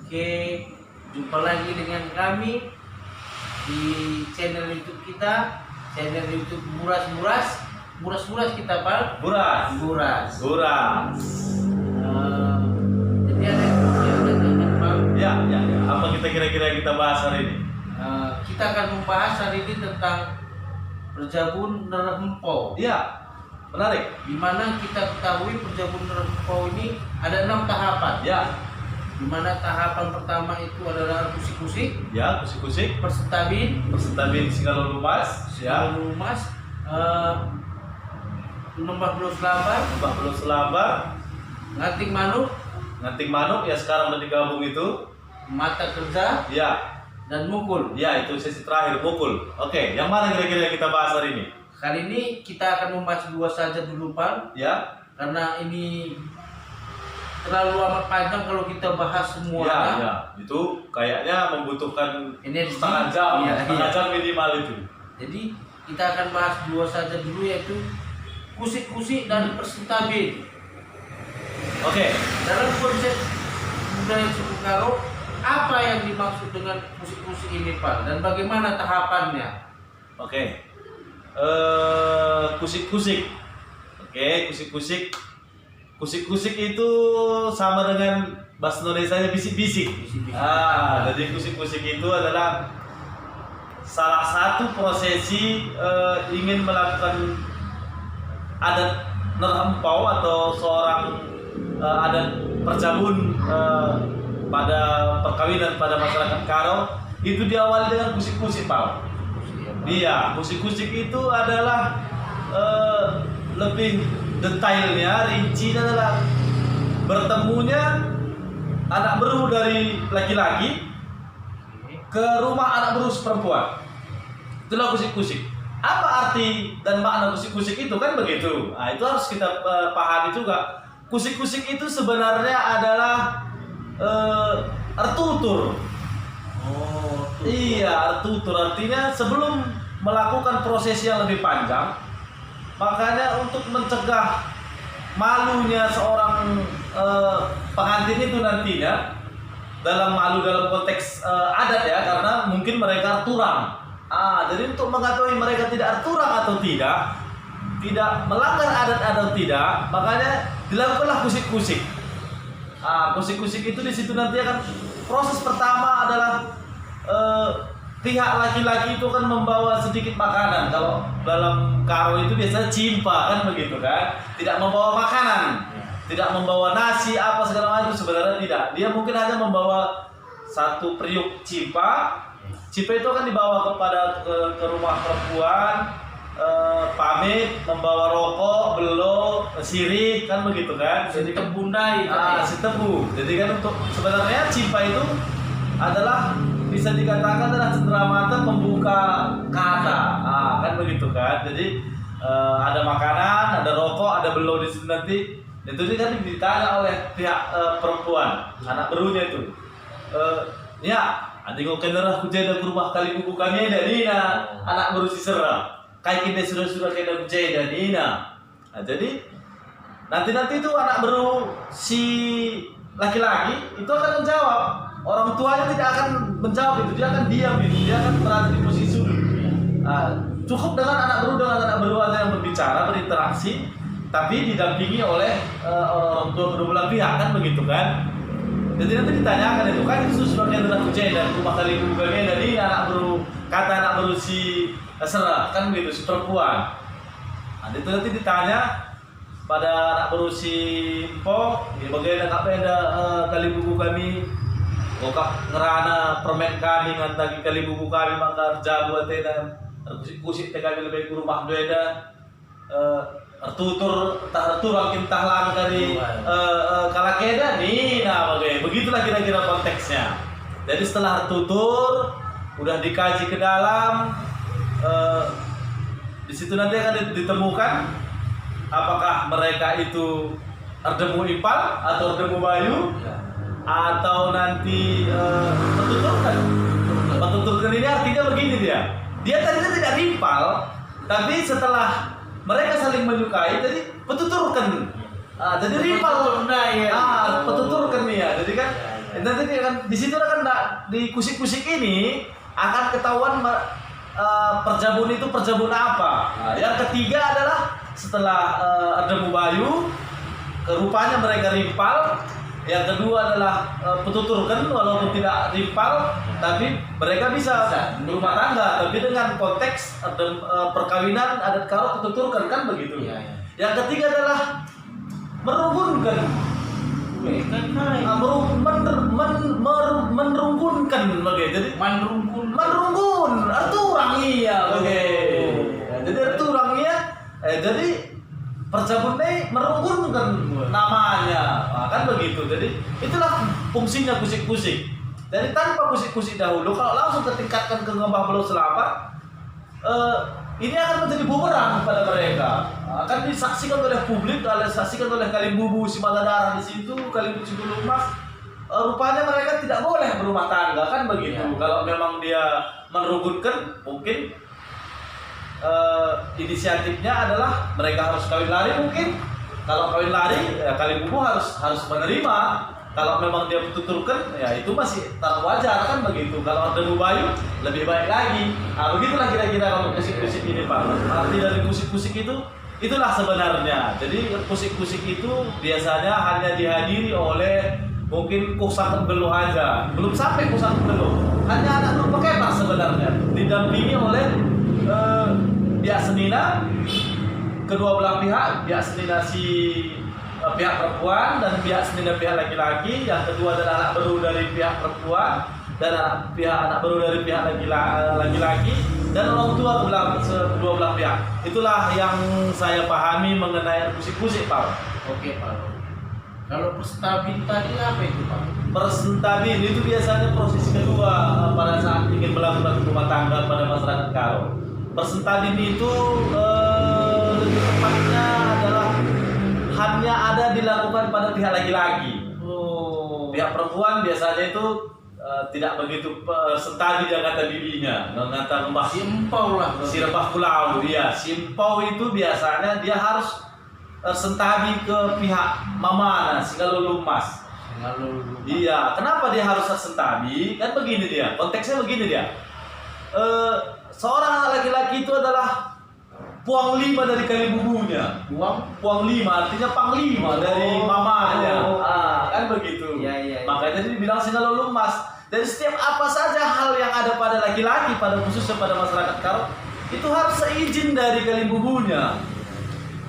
Oke, jumpa lagi dengan kami di channel YouTube kita, channel YouTube Muras kita Pak. Muras. Jadi ada yang bertanya Pak. Ya. Apa kira-kira kita bahas hari ini? Kita akan membahas hari ini tentang perjabun nerempau. Ya, menarik. Di mana kita ketahui perjabun nerempau ini ada 6 tahapan. Ya. Di mana tahapan pertama itu adalah kusik-kusik, Ya, kusik-kusik, persetabin, singal lumas, ya, lumas, lembah belus labar, mbak belum selabar, ngating manuk, ya sekarang udah digabung itu. mata kerja, Ya, dan mukul. ya itu sesi terakhir mukul. Oke, yang mana kira-kira yang kita bahas hari ini? Kali ini kita akan membahas 2 saja dulu Pak, Ya, karena ini terlalu amat panjang kalau kita bahas semuanya. ya, itu kayaknya membutuhkan Energi. setengah jam, Iya. jam minimal itu. Jadi kita akan bahas 2 saja dulu, yaitu kusik-kusik dan persetabin. Oke, Dalam konsep budaya suku Karo, apa yang dimaksud dengan kusik-kusik ini Pak, dan bagaimana tahapannya? oke. Kusik-kusik. Oke, kusik-kusik. Kusik-kusik itu sama dengan bahasa Indonesianya bisik-bisik. Bisik-bisik. Jadi kusik-kusik itu adalah salah satu prosesi ingin melakukan adat nerempau atau seorang adat perjabun pada perkawinan pada masyarakat Karo, itu diawali dengan kusik-kusik, Pak. Iya, kusik-kusik itu adalah lebih detailnya, rincinya adalah bertemunya anak beru dari laki-laki ke rumah anak beru perempuan. Itulah kusik-kusik. Apa arti dan makna kusik-kusik itu, kan begitu. Nah, itu harus kita pahami juga. Kusik-kusik itu sebenarnya adalah artutur. Iya, artutur artinya sebelum melakukan prosesi yang lebih panjang, makanya untuk mencegah malunya seorang pengantin itu nantinya, dalam malu dalam konteks adat ya, karena mungkin mereka arturang. Jadi untuk mengetahui mereka tidak arturang atau tidak melanggar adat atau tidak, makanya dilakukanlah kusik-kusik. Kusik-kusik itu di situ nanti akan proses pertama adalah pihak laki-laki itu kan membawa sedikit makanan. Kalau dalam Karo itu biasanya cimpa, kan begitu kan? Tidak membawa makanan, tidak membawa nasi apa segala macam, sebenarnya tidak. Dia mungkin hanya membawa satu periuk cimpa. Cimpa itu akan dibawa ke rumah perempuan, pamit, membawa rokok, belok, sirih, kan begitu kan? Jadi kebundai. Si tebu. Jadi kan untuk sebenarnya cimpa itu adalah bisa dikatakan adalah cenderamata pembuka kata, kan begitu kan. Jadi ada makanan, ada rokok, ada belok di situ nanti. Itu kan ditanya oleh pihak perempuan, anak berunya itu. Ya, nanti kau kenal aku jadi ke rumah kali buku kami dan Nina, anak beru si Serah. Kayak kita sudah kena kucai dan Nina. Jadi nanti itu anak beru si laki-laki itu akan menjawab. Orang tuanya tidak akan menjawab itu, dia akan diam itu, dia akan berada di posisi sudut. Cukup dengan anak beru yang berbicara, berinteraksi, tapi didampingi oleh orang tua kedua belah pihak, kan begitu kan? Jadi nanti ditanyakan itu kan itu sudah kena kucai dan rumah kali bukannya dari anak beru si Serah, kan begitu, si perempuan. Itu nanti ditanya pada anak beru si Empok, bagaimana kapenda kali buku kami. Kokak ngerana permen kami ngantagi kali buku kami maka jago atena kusik kami lebih ke rumah doeda artutur arturang kintahlan kali kalakeda Nina begitulah kira-kira konteksnya. Jadi setelah artutur udah dikaji ke dalam, di situ nanti akan ditemukan apakah mereka itu ardemu ipal atau ardemu bayu, atau nanti petuturkan ini artinya begini dia tadinya tidak rimpal, tapi setelah mereka saling menyukai jadi petuturkan. Jadi rimpal, petuturkan nih ya. Jadi kan Nanti dia kan di situ kan di kusik-kusik ini akan ketahuan perjabun itu perjabun apa. Nah, yang ketiga adalah setelah Erdemu Bayu, rupanya mereka rimpal. Yang kedua adalah petuturkan, walaupun tidak rimpal, tapi mereka bisa berumah tangga, tapi dengan konteks perkawinan adat Karo petuturkan kan begitu. Iya, iya. Yang ketiga adalah merungkunkan. Menrungkunkan begitu. Jadi Manrungkun. menrungkun arturang iya begitu. Jadi arturang iya. Jadi perjabun ini merungkunkan namanya. Nah, kan begitu. Jadi itulah fungsinya kusik-kusik. Jadi tanpa kusik-kusik dahulu, kalau langsung ketingkatkan ke Ngembah Belau Selamat, ini akan menjadi bumerang kepada mereka. Akan disaksikan oleh publik, disaksikan oleh Kalimbubu Simagadara di situ, Kalimbubu Cibulumas. Rupanya mereka tidak boleh berumah tangga kan begitu. Ya. Kalau memang dia merugunkan, mungkin inisiatifnya adalah mereka harus kawin lari mungkin. Kalau kawin lari, ya Kalimbubu harus menerima. Kalau memang dia tuturkan, ya itu masih tak wajar kan begitu. Kalau Erdemu Bayu lebih baik lagi. Nah, begitulah kira-kira kalau kusik-kusik ini Pak. Arti dari kusik-kusik itu itulah sebenarnya. Jadi kusik-kusik itu biasanya hanya dihadiri oleh mungkin Kusang Beluh aja. Belum sampai Kusang Beluh. Hanya anak Nur Pekebak sebenarnya. Didampingi oleh pihak senina, kedua belah pihak senina pihak perempuan dan pihak senina pihak laki-laki. Yang kedua adalah anak baru dari pihak perempuan dan anak baru dari pihak laki-laki dan orang tua kedua belah pihak. Itulah yang saya pahami mengenai kusik-kusik Pak. Oke Pak. Kalau perstabin tadi apa itu Pak? Perstabin itu biasanya prosesi kedua pada saat ingin melakukan rumah tangga pada masyarakat Karo. Perstabin itu lebih tepatnya adalah hanya ada dilakukan pada pihak laki-laki. Oh. Pihak perempuan biasanya itu tidak begitu sentadi dia kata bibinya, ngata ngembah Simpau lah. si rebah pulau dia. Simpau itu biasanya dia harus sentadi ke pihak mamana sehingga lulumas. Lalu. Iya, kenapa dia harus sentadi? Kan begini dia, konteksnya begini dia. Seorang anak laki-laki itu adalah puang lima dari Kalimbubunya. Puang lima artinya panglima dari mamanya. Kan begitu. Iya. Makanya jadi dibilang singa lulumas. Dari setiap apa saja hal yang ada pada laki-laki, pada khususnya pada masyarakat Karo, itu harus seizin dari Kalimbubunya.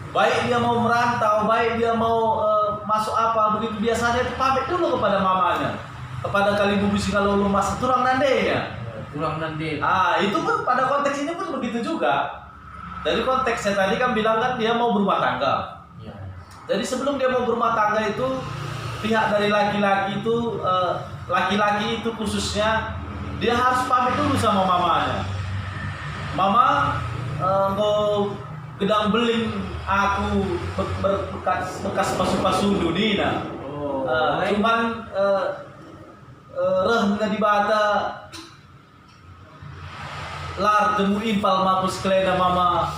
Baik dia mau merantau, baik dia mau masuk apa, begitu biasanya itu pamit dulu kepada mamanya, kepada Kalimbubu singa lulumas turang nandenya. Kurang nanti. Itu pun pada konteks ini pun begitu juga. Dari konteks saya tadi kan bilang kan dia mau berumah tangga. Ya. Jadi sebelum dia mau berumah tangga itu pihak dari laki-laki itu khususnya dia harus pamit dulu sama mamanya. Mama, mau gedang beling aku bekas pasu-pasu dunina. Cuman rehna di bata lar demu impal mapus klena mama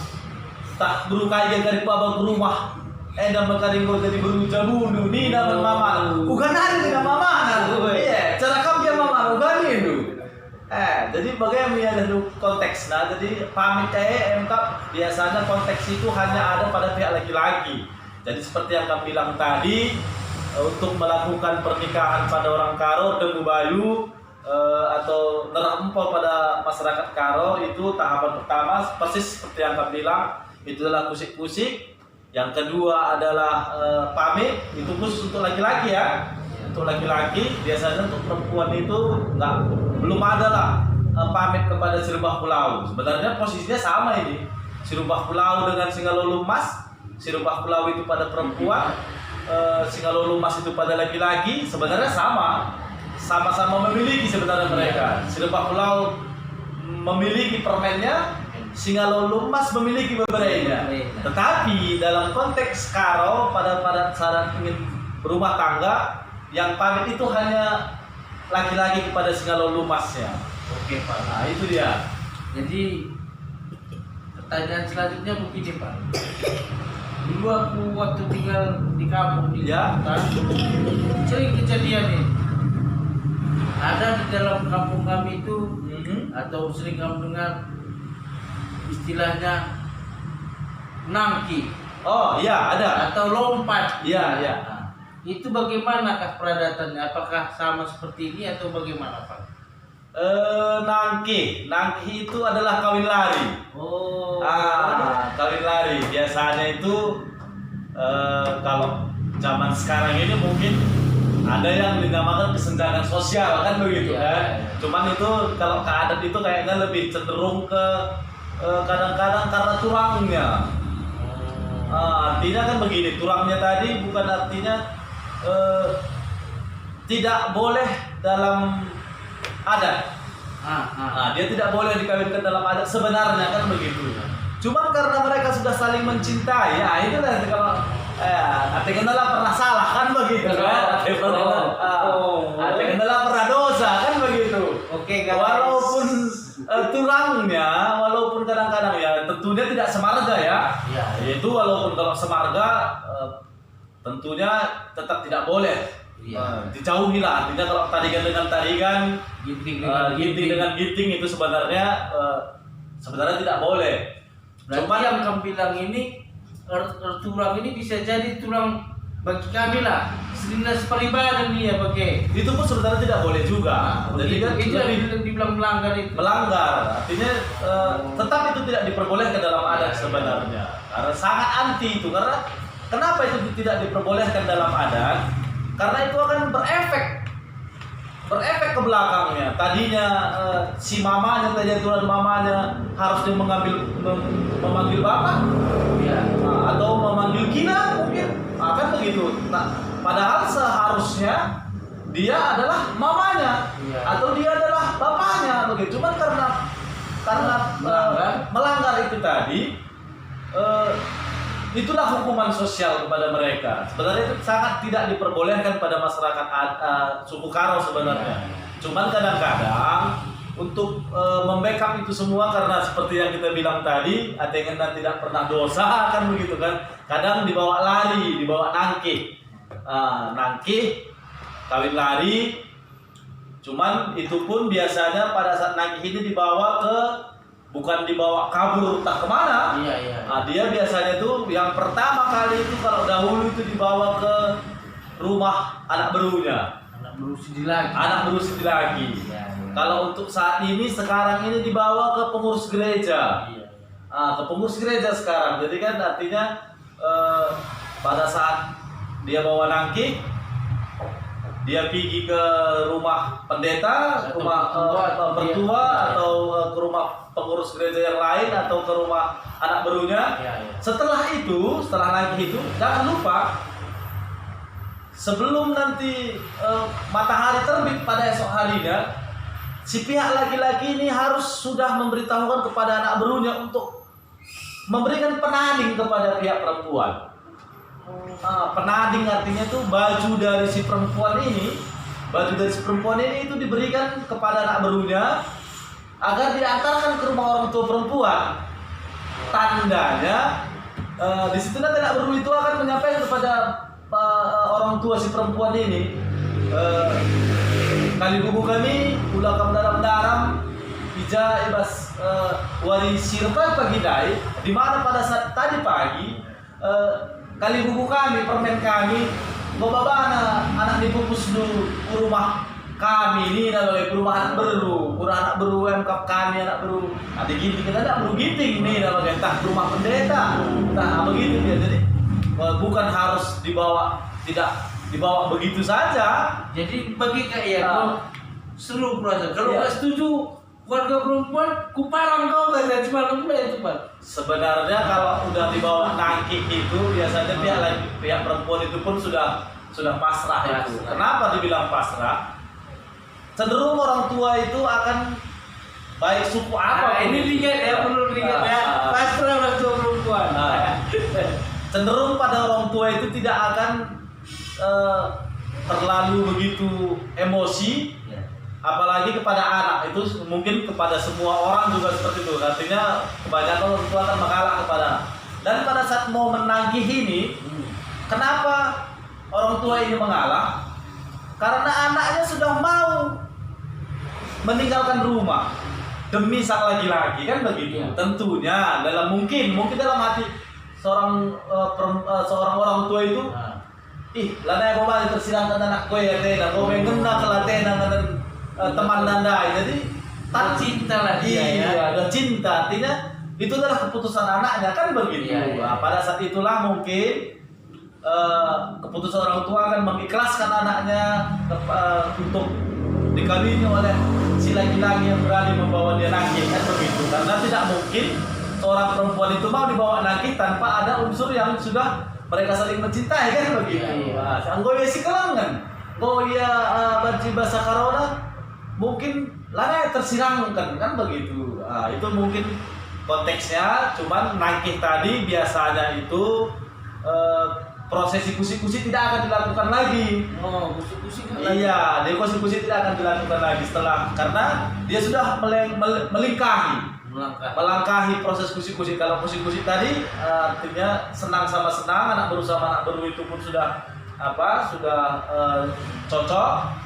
tak berukai dari babak rumah eda makaringo jadi berujabunu ni nama mama bukan hari dengan mama iya cara kamu dia mama bukan itu jadi bagaimana dulu konteks jadi pamit MK biasanya konteks itu hanya ada pada pihak laki-laki. Jadi seperti yang kami bilang tadi, untuk melakukan pernikahan pada orang Karo Erdemu Bayu atau nerempol pada masyarakat Karo itu tahapan pertama persis seperti yang kami bilang, itu adalah kusik-kusik. Yang kedua adalah pamit, itu khusus untuk laki-laki ya. Untuk laki-laki, biasanya untuk perempuan itu belum ada lah pamit kepada si rebah pulau. Sebenarnya posisinya sama ini, si rebah pulau dengan singa lulumas. Si rebah pulau itu pada perempuan, singa lulumas itu pada laki-laki. Sebenarnya sama-sama memiliki sebenarnya mereka. Si rebah pulau memiliki permennya, singa lulumas memiliki beberapa. Tetapi dalam konteks Karo pada saat ingin berumah tangga, yang pamit itu hanya laki-laki kepada singa lulumasnya. Oke Pak. Nah itu dia. Jadi pertanyaan selanjutnya begini Pak. Dulu aku waktu tinggal di kampung di Ya. Kota, sering kejadian nih. dalam kampung kami itu Mhm. atau sering kamu dengar istilahnya nangki Oh iya ada. atau lompat. Iya iya. Nah, itu bagaimanakah peradatannya? Apakah sama seperti ini atau bagaimana, Pak? Nangki itu adalah kawin lari. Oh, Kawin lari biasanya itu kalau zaman sekarang ini mungkin ada yang dinamakan kesenjangan sosial kan begitu Iya, kan. iya. Cuman itu kalau ke adat itu kayaknya lebih cenderung ke kadang-kadang karena turangnya. Artinya kan begini, turangnya tadi bukan artinya tidak boleh dalam adat. Dia tidak boleh dikawinkan dalam adat sebenarnya kan begitu. Cuman karena mereka sudah saling mencintai, ya itu lah kalau ate kendala pernah salah kan begitu kan? Ate kendala pernah dosa kan begitu. Oke, guys. Walaupun turangnya, walaupun kadang-kadang ya tentunya tidak semarga ya. Iya. Yaitu walaupun kalau semarga tentunya tetap tidak boleh. Iya. Dijauhi lah. Artinya kalau tarikan dengan tarikan, Ginting ginting dengan ginting itu sebenarnya tidak boleh. Berarti Cuman yang kamu bilang ini tulang ini bisa jadi tulang bagi kami lah. Selindas peribadan dia pakai. itu pun sebenarnya tidak boleh juga. Jadi kan itu lebih yang dibilang melanggar itu. melanggar. Artinya tetap itu tidak diperbolehkan dalam adat sebenarnya. Karena sangat anti itu. Karena kenapa itu tidak diperbolehkan dalam adat? Karena itu akan berefek ke belakangnya. Tadinya si mamanya tadi aturan mamanya harus dia memanggil bapak, Iya. atau memanggil kina mungkin, akan begitu. Nah, padahal seharusnya dia adalah mamanya, Iya. atau dia adalah bapaknya begitu. Cuman karena melanggar itu tadi, itulah hukuman sosial kepada mereka. Sebenarnya itu sangat tidak diperbolehkan pada masyarakat suku Karo sebenarnya. Cuman kadang-kadang untuk membackup itu semua, karena seperti yang kita bilang tadi, Atengena tidak pernah dosa kan begitu kan. Kadang dibawa lari, dibawa nangkih. Nangkih, kawin lari. Cuman itu pun biasanya pada saat nangkih ini bukan dibawa kabur tak kemana. Iya. Dia biasanya tuh yang pertama kali itu kalau dahulu itu dibawa ke rumah anak berunya. Anak berusia lagi. Iya. Kalau untuk saat ini sekarang ini dibawa ke pengurus gereja. Iya. Ke pengurus gereja sekarang. Jadi kan artinya pada saat dia bawa nangkih, dia pergi ke rumah pendeta, Atau rumah mertua, atau ke rumah pengurus gereja yang lain, atau ke rumah anak berunya. Iya. Setelah nangkih itu, jangan lupa sebelum nanti matahari terbit pada esok harinya, si pihak laki-laki ini harus sudah memberitahukan kepada anak berunya untuk memberikan penading kepada pihak perempuan. Penading artinya tuh baju dari si perempuan ini itu diberikan kepada anak berunya agar diantarkan ke rumah orang tua perempuan. Tandanya di situ nanti anak beru itu akan menyampaikan kepada orang tua si perempuan ini, kali bubu kami ulah kamu dalam ija ibas warisir pagi dai, di mana pada saat tadi pagi kali bubu kami, permen kami, babana anak dipupus dulu ke rumah kami ini namanya rumah anak beru MKP kami anak beru. Ada ginting kita ada beru ginting ini namanya, entah rumah pendeta, entah begitu dia. Jadi bukan harus tidak dibawa begitu saja. Jadi bagi kalau seluruh proses, kalau nggak setuju warga perempuan, kuparang kau kan semalam itu Pak. Sebenarnya kalau udah dibawa nangkih itu biasanya pihak perempuan itu pun sudah pasrah itu. Kenapa dibilang pasrah? Cenderung orang tua itu akan baik suku apa. Ini lihat ya, perlu lihat ya. Pasrah orang tua perempuan. Cenderung pada orang tua itu tidak akan terlalu begitu emosi. Apalagi kepada anak, itu mungkin kepada semua orang juga seperti itu. Artinya kebanyakan orang tua akan mengalah kepada anak. Dan pada saat mau menagih ini, kenapa orang tua ini mengalah? Karena anaknya sudah mau meninggalkan rumah demi sang laki-laki kan begitu. Iya. Tentunya dalam mungkin dalam hati seorang orang tua itu, Nah, lana yang bawa tersilangkan anak gue ya tena, gue mengena kelatena dengan teman nanda, jadi cinta lah dia ya. iya, ada cinta, artinya itu adalah keputusan anaknya kan begitu. Iya, iya. Nah, pada saat itulah mungkin keputusan orang tua akan mengikhlaskan anaknya untuk dikawini oleh si laki-laki yang berani membawa dia nakih kan begitu, karena tidak mungkin seorang perempuan itu mau dibawa nakih tanpa ada unsur yang sudah mereka saling mencintai kan begitu. Iya, iya. Anggoya si kelangan, goya banci bahasa karona mungkin lana tersirangkan kan begitu. Itu mungkin konteksnya, cuman nakih tadi biasanya itu prosesi kusi-kusi tidak akan dilakukan lagi. Oh, kusik-kusik kan? Iya, dia kusi-kusi tidak akan dilakukan lagi setelah, karena dia sudah melangkahi proses kusi-kusi. Kalau kusi-kusi tadi artinya senang sama senang, anak baru sama anak baru itu pun sudah cocok.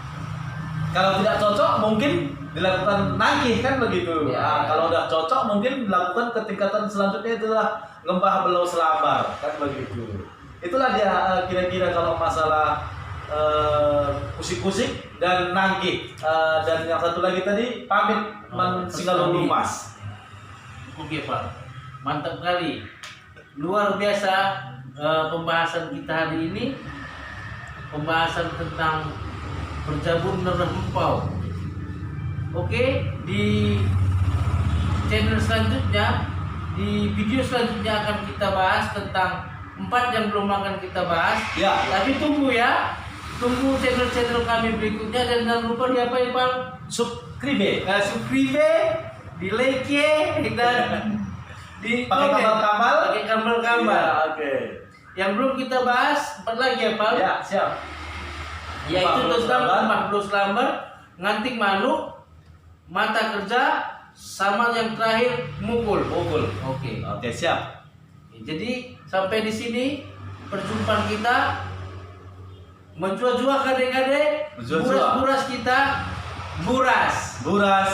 Kalau tidak cocok mungkin dilakukan nakih kan begitu. Ya. Kalau udah cocok mungkin dilakukan ketingkatan selanjutnya, itulah ngembah belau selambar kan begitu. Itulah dia kira-kira kalau masalah kusik-kusik dan nakih. Dan yang satu lagi tadi pamit singgalung lumas. Oke Pak, mantap kali, luar biasa pembahasan kita hari ini, pembahasan tentang berjabung dan empau. Oke, di channel selanjutnya, di video selanjutnya akan kita bahas tentang 4 yang belum akan kita bahas. Ya. Tapi tunggu ya, tunggu channel-channel kami berikutnya, dan jangan lupa di apa ya Pak? Subscribe. Subscribe, di like dan di Pakai kabel-kabel. pakai kabel-kabel. Ya, oke. Yang belum kita bahas 4 lagi ya Pak? Ya, siap. Yaitu Rumah tentang Belos rumah Belos Lamber, nganting manuk, mata kerja, sama yang terakhir mukul. Oke. Oke, siap. Jadi sampai di sini perjumpaan kita. Menjua-jua kade-kade, Menjua-jua. buras kita, buras. Buras.